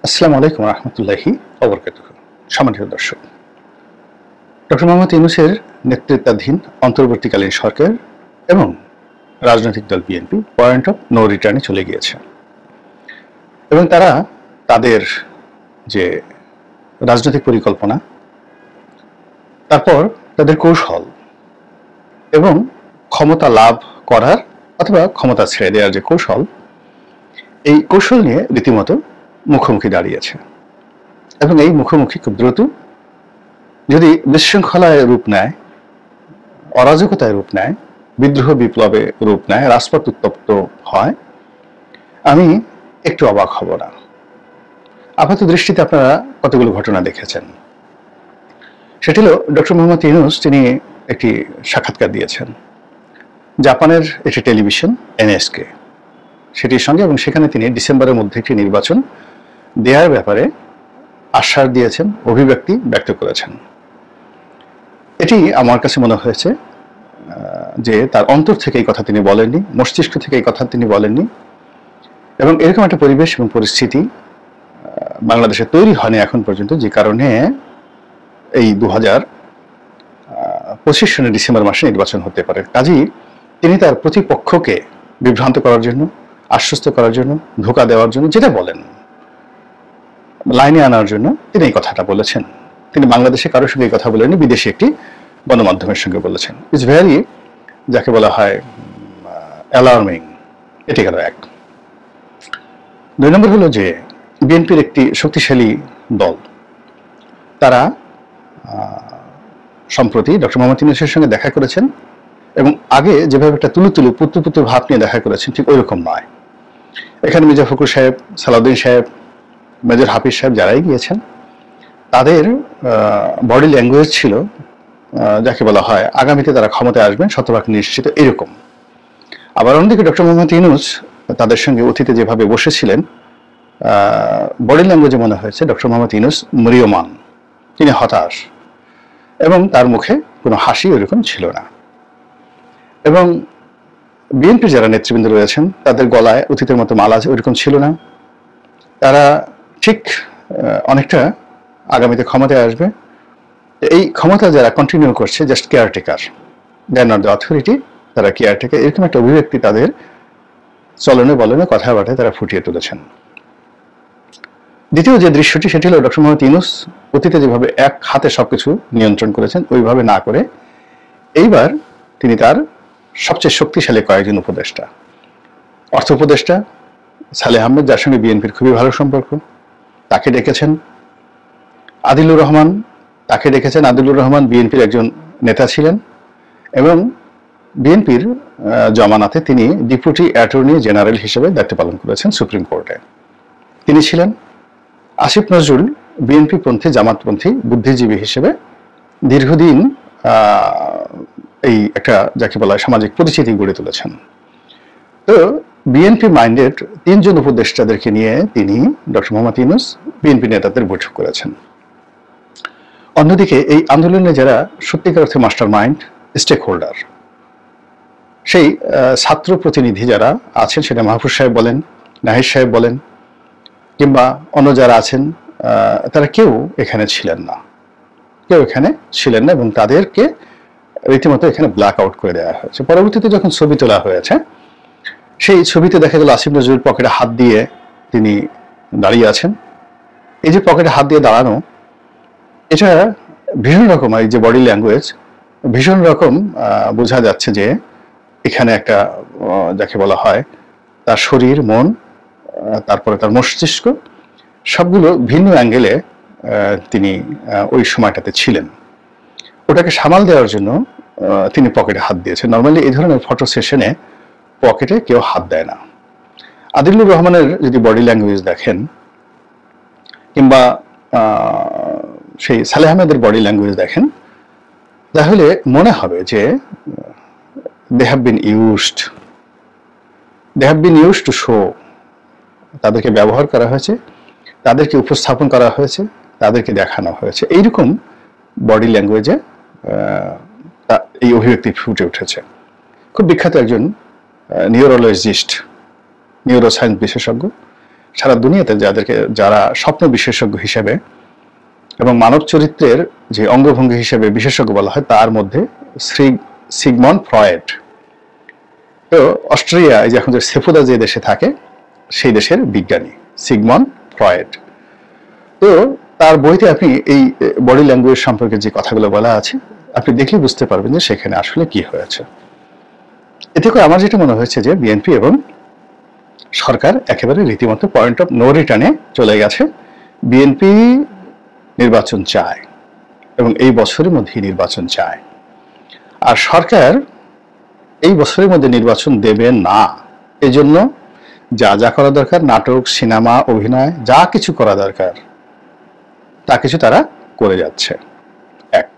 আসসালামু আলাইকুম রহমতুল্লাহি ওবরকাতুহু। সম্মানিত দর্শক, ডক্টর মোহাম্মদ ইউনূসের নেতৃত্বাধীন অন্তর্বর্তীকালীন সরকার এবং রাজনৈতিক দল বিএনপি পয়েন্ট অফ নো রিটার্নে চলে গিয়েছে এবং তারা তাদের যে রাজনৈতিক পরিকল্পনা, তারপর তাদের কৌশল এবং ক্ষমতা লাভ করার অথবা ক্ষমতা ছেড়ে দেওয়ার যে কৌশল, এই কৌশল নিয়ে রীতিমতো মুখোমুখি দাঁড়িয়েছে এবং এই মুখোমুখি খুব দ্রুত যদি বিশৃঙ্খলায় রূপ নেয়, অরাজকতায় রূপ নেয়, বিদ্রোহ বিপ্লবে রূপ নেয়, রাজপথ উত্তপ্ত হয়, আমি একটু অবাক হব না। আপাত দৃষ্টিতে আপনারা কতগুলো ঘটনা দেখেছেন। সেটি হল ডক্টর মোহাম্মদ ইউনূস তিনি একটি সাক্ষাৎকার দিয়েছেন জাপানের একটি টেলিভিশন এনএসকে সেটির সঙ্গে, এবং সেখানে তিনি ডিসেম্বরের মধ্যে একটি নির্বাচন দেওয়ার ব্যাপারে আশ্বাস দিয়েছেন, অভিব্যক্তি ব্যক্ত করেছেন। এটি আমার কাছে মনে হয়েছে যে তার অন্তর থেকে এই কথা তিনি বলেননি, মস্তিষ্ক থেকে এই কথা তিনি বলেননি, এবং এরকম একটা পরিবেশ এবং পরিস্থিতি বাংলাদেশে তৈরি হয়নি এখন পর্যন্ত, যে কারণে এই 2025 সনের ডিসেম্বর মাসে নির্বাচন হতে পারে। কাজেই তিনি তার প্রতিপক্ষকে বিভ্রান্ত করার জন্য, আশ্বস্ত করার জন্য, ধোঁকা দেওয়ার জন্য, যেটা বলেন লাইনে আনার জন্য তিনি এই কথাটা বলেছেন। তিনি বাংলাদেশে কারোর সঙ্গে এই কথা বলেননি, বিদেশি একটি গণমাধ্যমের সঙ্গে বলেছেন। ইটস ভেরি, যাকে বলা হয়, অ্যালার্মিং। এটি গেল এক। 2 নম্বর হলো যে বিএনপির একটি শক্তিশালী দল, তারা সম্প্রতি ডক্টর মোহাম্মদ ইউনূসের সঙ্গে দেখা করেছেন এবং আগে যেভাবে একটা তুলু পুত্র ভাব নিয়ে দেখা করেছেন, ঠিক ওই রকম নয়। এখানে মির্জা ফখরুল সাহেব, সালাউদ্দিন সাহেব, মেজর হাফিজ সাহেব যারাই গিয়েছেন, তাদের বডি ল্যাঙ্গুয়েজ ছিল যাকে বলা হয় আগামীতে তারা ক্ষমতায় আসবেন শতভাগ নিশ্চিত, এরকম। আবার অন্যদিকে ডক্টর মোহাম্মদ ইউনূস তাদের সঙ্গে অতীতে যেভাবে বসেছিলেন, বডি ল্যাঙ্গুয়েজে মনে হয়েছে ডক্টর মোহাম্মদ ইউনূস ম্রিয়মাণ, তিনি হতাশ, এবং তার মুখে কোনো হাসি ওইরকম ছিল না। এবং বিএনপির যারা নেতৃবৃন্দ রয়েছেন, তাদের গলায় অতীতের মতো মালা ওইরকম ছিল না। তারা ঠিক অনেকটা আগামীতে ক্ষমতায় আসবে, এই ক্ষমতা যারা কন্টিনিউ করছে, just caretaker, they are not the authority, তারা কেয়ারটেকার, এরকম একটা অভিব্যক্তি তাদের চলনে বলনে কথাবার্তায় তারা ফুটিয়ে তুলেছেন। দ্বিতীয় যে দৃশ্যটি, সেটি হল ডক্টর মোহাম্মদ ইউনূস অতীতে যেভাবে এক হাতে সবকিছু নিয়ন্ত্রণ করেছেন, ওইভাবে না করে এইবার তিনি তার সবচেয়ে শক্তিশালী কয়েকজন উপদেষ্টা, অর্থ উপদেষ্টা সালেহ আহমেদ, যার সঙ্গে বিএনপির খুবই ভালো সম্পর্ক, তাকে ডেকেছেন। আদিলুর রহমান, তাকে ডেকেছেন। আদিলুর রহমান বিএনপির একজন নেতা ছিলেন এবং বিএনপির জমানাতে তিনি ডেপুটি অ্যাটর্নি জেনারেল হিসেবে দায়িত্ব পালন করেছেন সুপ্রিম কোর্টে, তিনি ছিলেন। আসিফ নজরুল বিএনপি পন্থী, জামাতপন্থী বুদ্ধিজীবী হিসেবে দীর্ঘদিন এই একটা যাকে বলা হয় সামাজিক পরিচিতি গড়ে তুলেছেন। তো বিএনপি মাইন্ডেড 3 জন উপদেষ্টাদেরকে নিয়ে তিনি ডক্টর মোহাম্মদ ইউনূস বিএনপি নেতাদের বৈঠক করেছেন। অন্যদিকে এই আন্দোলনে যারা সত্যিকার অর্থে মাস্টার মাইন্ড, স্টেক হোল্ডার, সেই ছাত্র প্রতিনিধি যারা আছেন, সেটা মাহফুজ সাহেব বলেন, নাহিদ সাহেব বলেন, কিংবা অন্য যারা আছেন, তারা কেউ এখানে ছিলেন না, এবং তাদেরকে রীতিমতো এখানে ব্ল্যাক আউট করে দেওয়া হয়েছে। পরবর্তীতে যখন ছবি তোলা হয়েছে, সেই ছবিতে দেখা গেল আসিফ নজরুল পকেটে হাত দিয়ে তিনি দাঁড়িয়ে আছেন। এই যে পকেটে হাত দিয়ে দাঁড়ানো, এটা ভীষণ রকম, এই যে বডি ল্যাঙ্গুয়েজ, ভীষণ রকম বোঝা যাচ্ছে যে এখানে একটা যাকে বলা হয় তার শরীর, মন, তারপরে তার মস্তিষ্ক, সবগুলো ভিন্ন অ্যাঙ্গেলে তিনি ওই সময়টাতে ছিলেন। ওটাকে সামাল দেওয়ার জন্য তিনি পকেটে হাত দিয়েছেন। নর্মালি এই ধরনের ফটো সেশনে পকেটে কেউ হাত দেয় না। আদিলুর রহমানের যদি বডি ল্যাঙ্গুয়েজ দেখেন, কিংবা সেই সালেহ আহমেদের বডি ল্যাঙ্গুয়েজ দেখেন, তাহলে মনে হবে যে they have been used to show, তাদেরকে ব্যবহার করা হয়েছে, তাদেরকে উপস্থাপন করা হয়েছে, তাদেরকে দেখানো হয়েছে, এইরকম বডি ল্যাঙ্গুয়েজে এই অভিব্যক্তি ফুটে উঠেছে। খুব বিখ্যাত একজন নিউরোলজিস্ট, নিউরোসায়েন্স বিশেষজ্ঞ, সারা দুনিয়াতে যারা স্বপ্ন বিশেষজ্ঞ হিসেবে এবং মানব চরিত্রের যে অঙ্গভঙ্গি হিসেবে বিশেষজ্ঞ বলা হয়, তার মধ্যে সিগমন্ড ফ্রয়েড। তো অস্ট্রিয়া, এই যে এখন যে সেফুদা যে দেশে থাকে, সেই দেশের বিজ্ঞানী সিগমন্ড ফ্রয়েড। তো তার বইতে আপনি এই বডি ল্যাঙ্গুয়েজ সম্পর্কে যে কথাগুলো বলা আছে, আপনি দেখলে বুঝতে পারবেন যে সেখানে আসলে কি হয়েছে। এতে করে আমার যেটা মনে হয়েছে যে বিএনপি এবং সরকার একেবারে রীতিমতো পয়েন্ট অফ নো রিটার্নে চলে গেছে। বিএনপি নির্বাচন চায় এবং এই বছরের মধ্যেই নির্বাচন চায়, আর সরকার এই বছরের মধ্যে নির্বাচন দেবে না। এজন্য যা যা করা দরকার, নাটক, সিনেমা, অভিনয়, যা কিছু করা দরকার তা কিছু তারা করে যাচ্ছে। এক।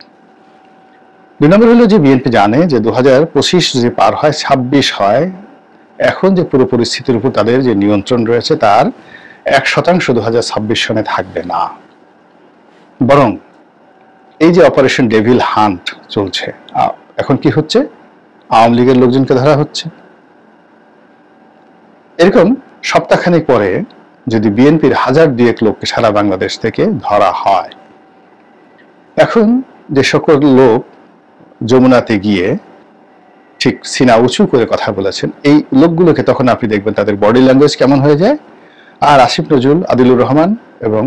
2 নম্বর হলো যে বিএনপি জানে যে 2025 যদি পার হয়, 26 হয়, এখন যে পুরো পরিস্থিতির উপর তাদের যে নিয়ন্ত্রণ রয়েছে তার 1% 2026 সনে থাকবে না। বরং এই যে অপারেশন ডেভিল হান্ট চলছে, এখন কি হচ্ছে, আওয়ামী লীগের লোকজনকে ধরা হচ্ছে। এরকম সপ্তাহখানেক পরে যদি বিএনপির 1000-2 লোককে সারা বাংলাদেশ থেকে ধরা হয়, এখন যে সকল লোক যমুনাতে গিয়ে ঠিক সিনা উঁচু করে কথা বলেছেন, এই লোকগুলোকে তখন আপনি দেখবেন তাদের বডি ল্যাঙ্গুয়েজ কেমন হয়ে যায়। আর আসিফ নজরুল, আদিলুর রহমান এবং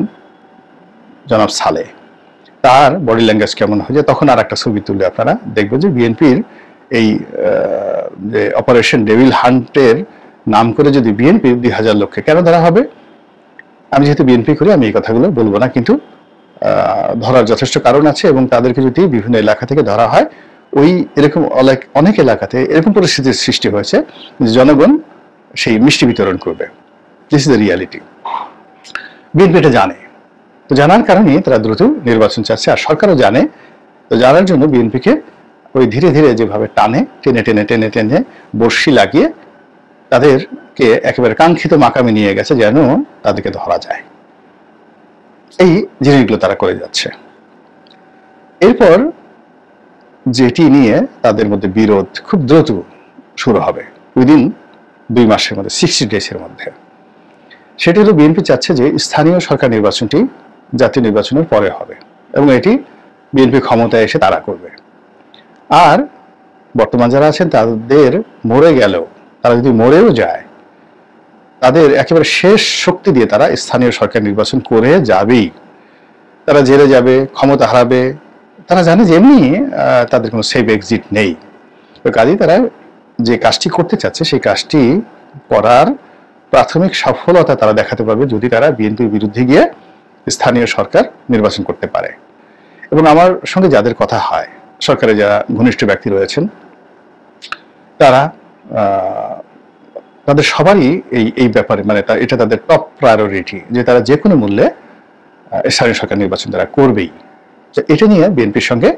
জনাব সালেহ, তার বডি ল্যাঙ্গুয়েজ কেমন হয়ে যায়, তখন আর একটা ছবি তুলে আপনারা দেখবেন যে বিএনপির এই যে অপারেশন ডেভিল হান্টের নাম করে যদি বিএনপির 2000 লোককে কেন ধরা হবে। আমি যেহেতু বিএনপি করি, আমি এই কথাগুলো বলবো না, কিন্তু ধরার যথেষ্ট কারণ আছে এবং তাদেরকে যদি বিভিন্ন এলাকা থেকে ধরা হয়, ওই এরকম অনেক এলাকাতে এরকম পরিস্থিতির সৃষ্টি হয়েছে যে জনগণ সেই মিষ্টি বিতরণ করবে। This is the reality. BNP এটা জানে, তো জানার কারণে তারা দ্রুত নির্বাচন চাচ্ছে, আর সরকারও জানে। তো জানার জন্য বিএনপিকে ওই ধীরে ধীরে যেভাবে টেনে টেনে টেনে টেনে বর্ষি লাগিয়ে তাদেরকে একেবারে কাঙ্ক্ষিত মাকামে নিয়ে গেছে যেন তাদেরকে ধরা যায়। এই জিনিসগুলো তারা করে যাচ্ছে। এরপর যেটি নিয়ে তাদের মধ্যে বিরোধ খুব দ্রুত শুরু হবে, উইদিন 2 মাসের মধ্যে, 60 ডেজের মধ্যে। সেটি হলো বিএনপি চাচ্ছে যে স্থানীয় সরকার নির্বাচনটি জাতীয় নির্বাচনের পরে হবে এবং এটি বিএনপি ক্ষমতায় এসে তারা করবে। আর বর্তমান যারা আছেন তাদের মরে গেলেও, তারা যদি মরেও যায়, তাদের একেবারে শেষ শক্তি দিয়ে তারা স্থানীয় সরকার নির্বাচন করে যাবেই। তারা জেলে যাবে, ক্ষমতা হারাবে, তারা জানে যে এমনি তাদের কোনো সেফ এক্সিট নেই। কাজেই তারা যে কাজটি করতে চাচ্ছে সেই কাজটি করার প্রাথমিক সফলতা তারা দেখাতে পারবে যদি তারা বিএনপির বিরুদ্ধে গিয়ে স্থানীয় সরকার নির্বাচন করতে পারে। এবং আমার সঙ্গে যাদের কথা হয়, সরকারে যারা ঘনিষ্ঠ ব্যক্তি রয়েছেন, তারা তাদের সবারই এই ব্যাপারে, মানে এটা তাদের টপ প্রায়োরিটি যে তারা যে কোনো মূল্যে স্থানীয় সরকার নির্বাচন তারা করবেই। এটা নিয়ে বিএনপির সঙ্গে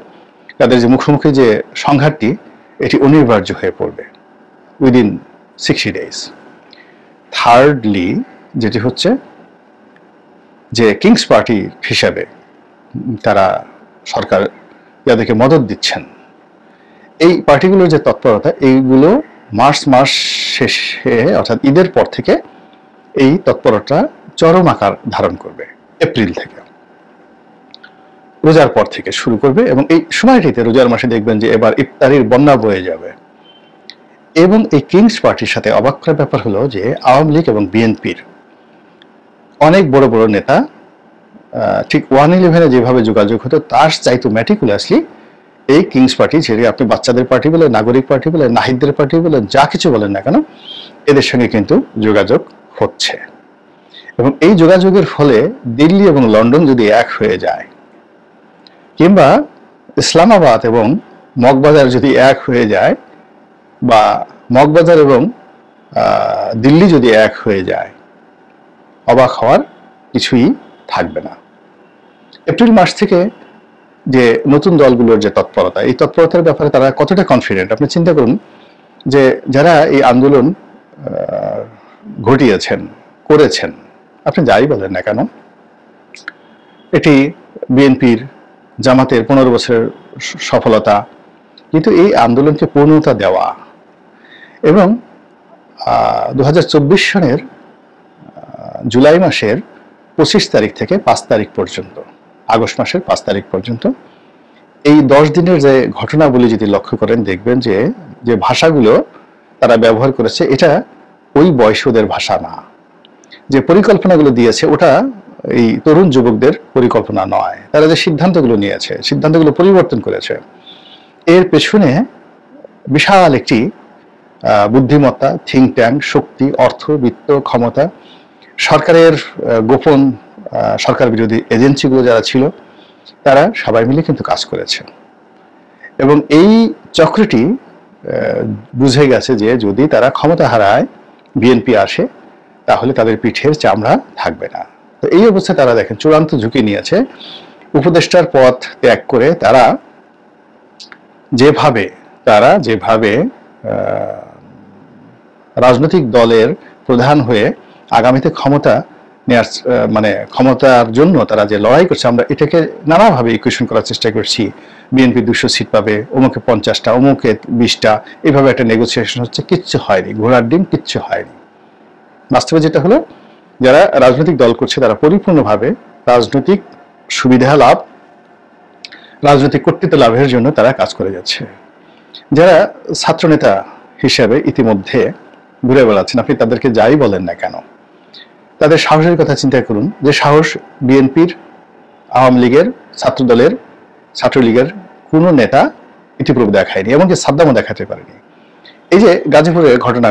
তাদের যে মুখোমুখি যে সংঘাতটি, এটি অনিবার্য হয়ে পড়বে উইদিন 60 ডেজ। থার্ডলি যেটি হচ্ছে যে কিংস পার্টি হিসাবে তারা সরকার যাদেরকে মদত দিচ্ছেন, এই পার্টিগুলোর যে তৎপরতা, এইগুলো মার্চ মাস শেষে অর্থাৎ ঈদের পর থেকে এই তৎপরতা চরম আকার ধারণ করবে। এপ্রিল থেকে, রোজার পর থেকে শুরু করবে এবং এই সময়টিতে, রোজার মাসে দেখবেন যে এবার ইফতারির বন্যা বয়ে যাবে। এবং এই কিংস পার্টির সাথে অবাক করার ব্যাপার হলো যে আওয়ামী লীগ এবং বিএনপির অনেক বড় বড় নেতা ঠিক 111-এ যেভাবে যোগাযোগ হতো তার চাইতো ম্যাটিকুলাসলি এই কিংস পার্টি, যেটি আপনি বাচ্চাদের পার্টি বলে, নাগরিক পার্টি বলে, নাহিদদের পার্টি বলে, যা কিছু বলেন না কেন, এদের সঙ্গে কিন্তু যোগাযোগ হচ্ছে। এবং এই যোগাযোগের ফলে দিল্লি এবং লন্ডন যদি এক হয়ে যায়, কিংবা ইসলামাবাদ এবং মগবাজার যদি এক হয়ে যায়, বা মগবাজার এবং দিল্লি যদি এক হয়ে যায়, অবাক হওয়ার কিছুই থাকবে না। এপ্রিল মাস থেকে যে নতুন দলগুলোর যে তৎপরতা, এই তৎপরতার ব্যাপারে তারা কতটা কনফিডেন্ট আপনি চিন্তা করুন। যে যারা এই আন্দোলন ঘটিয়েছেন, করেছেন, আপনি যাই বলেন না কেন, এটি বিএনপির, জামাতের 15 বছরের সফলতা, কিন্তু এই আন্দোলনকে পূর্ণতা দেওয়া এবং 2024 সনের জুলাই মাসের 25 তারিখ থেকে 5 তারিখ পর্যন্ত, আগস্ট মাসের 5 তারিখ পর্যন্ত এই 10 দিনের যে ঘটনাবলী যদি লক্ষ্য করেন, দেখবেন যে যে ভাষাগুলো তারা ব্যবহার করেছে এটা ওই বয়সীদের ভাষা না। যে পরিকল্পনাগুলো দিয়েছে ওটা এই তরুণ যুবকদের পরিকল্পনা নয়। তারা যে সিদ্ধান্তগুলো নিয়েছে, সিদ্ধান্তগুলো পরিবর্তন করেছে, এর পেছনে বিশাল একটি বুদ্ধিমত্তা, থিঙ্ক ট্যাঙ্ক, শক্তি, অর্থ, বিত্ত, ক্ষমতা, সরকারের গোপন সরকার বিরোধী এজেন্সিগুলো যারা ছিল তারা সবাই মিলে কিন্তু কাজ করেছে। এবং এই চক্রটি বুঝে গেছে যে যদি তারা ক্ষমতা হারায়, বিএনপি আসে, তাহলে তাদের পিঠের চামড়া থাকবে না। তো এই অবস্থায় তারা দেখেন চূড়ান্ত ঝুঁকি নিয়েছে। উপদেষ্টার পথ ত্যাগ করে তারা যেভাবে রাজনৈতিক দলের প্রধান হয়ে আগামীতে ক্ষমতা নেওয়ার ক্ষমতার জন্য তারা যে লড়াই করছে, আমরা এটাকে নানাভাবে ইকুয়েশন করার চেষ্টা করছি। বিএনপি 200 সিট পাবে, অমুকে 50টা, অমুকে 20টা, এইভাবে একটা নেগোসিয়েশন হচ্ছে। কিচ্ছু হয়নি, ঘোড়ার ডিম, কিচ্ছু হয়নি। বাস্তবে যেটা হলো, যারা রাজনৈতিক দল করছে তারা পরিপূর্ণভাবে রাজনৈতিক সুবিধা লাভ, রাজনৈতিক কর্তৃত্ব লাভের জন্য তারা কাজ করে যাচ্ছে। যারা ছাত্রনেতা হিসেবে ইতিমধ্যে ঘুরে বেড়াচ্ছেন, আপনি তাদেরকে যাই বলেন না কেন, তাদের সাহসের কথা চিন্তা করুন। যে সাহস বিএনপির, আওয়ামী লীগের, ছাত্রলীগের কোনো নেতা ইতিপূর্বে দেখায়নি, এমনকি সাদ্দামও দেখাতে পারেনি। এই যে গাজীপুরে ঘটনা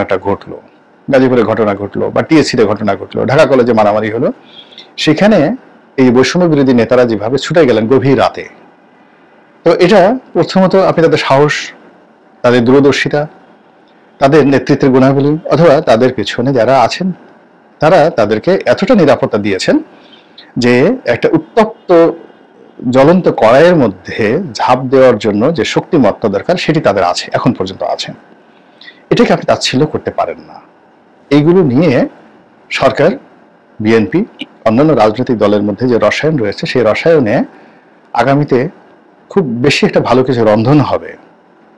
ঘটলো বা টিএসসিতে ঘটনা ঘটলো, ঢাকা কলেজে মারামারি হলো, সেখানে এই বৈষম্য বিরোধী নেতারা যেভাবে ছুটে গেলেন গভীর রাতে, তো এটা প্রথমত আপনি তাদের সাহস, তাদের দূরদর্শিতা, তাদের নেতৃত্বের গুণাবলী, অথবা তাদের পেছনে যারা আছেন তারা তাদেরকে এতটা নিরাপত্তা দিয়েছেন যে একটা উত্তপ্ত জ্বলন্ত কড়াইয়ের মধ্যে ঝাঁপ দেওয়ার জন্য যে শক্তিমত্তা দরকার সেটি তাদের আছে, এখন পর্যন্ত আছে। এটাকে আপনি তাচ্ছিল্য করতে পারেন না। এইগুলো নিয়ে সরকার, বিএনপি, অন্যান্য রাজনৈতিক দলের মধ্যে যে রসায়ন রয়েছে, সেই রসায়নে আগামীতে খুব বেশি একটা ভালো কিছু রন্ধন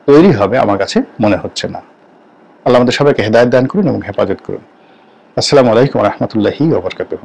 তৈরি হবে আমার কাছে মনে হচ্ছে না। আল্লাহ আমাদের সবাইকে হেদায়েত দান করুন এবং হেফাজত করুন। আসসালামু আলাইকুম ওয়া রাহমাতুল্লাহি ওয়া বারাকাতুহু।